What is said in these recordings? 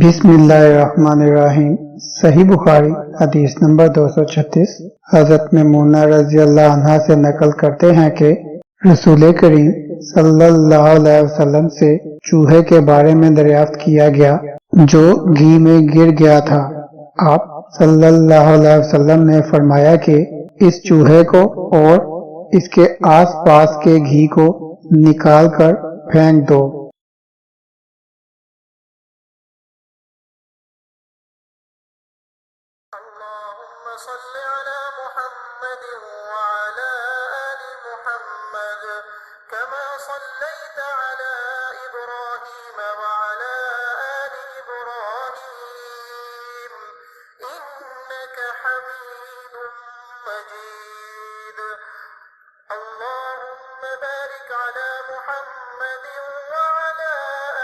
बिस्मिल्लाहिर्रहमानिर्रहीम। सही बुखारी हदीस नंबर 236। हजरत मैमूना रजी अल्लाह अन्हा से नकल करते हैं कि रसूल करीम सल्लल्लाहु अलैहि वसल्लम से चूहे के बारे में दरियाफ्त किया गया जो घी में गिर गया था। आप सल्लल्लाहु अलैहि वसल्लम ने फरमाया कि इस चूहे को और इसके आसपास के घी को निकाल कर फेंक दो। अल्लाहुम्मा सल्लि अला मुहम्मद व अला आलि मुहम्मद कमा सल्लैता अला इब्राहीम व अला आलि इब्राहीम इन्नका हमीदुम मजीद। अल्लाहुम्मा बारिक अला मुहम्मद व अला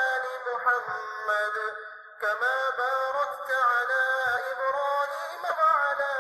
आलि मुहम्मद कमा बारकत अला इब्राहीम व अला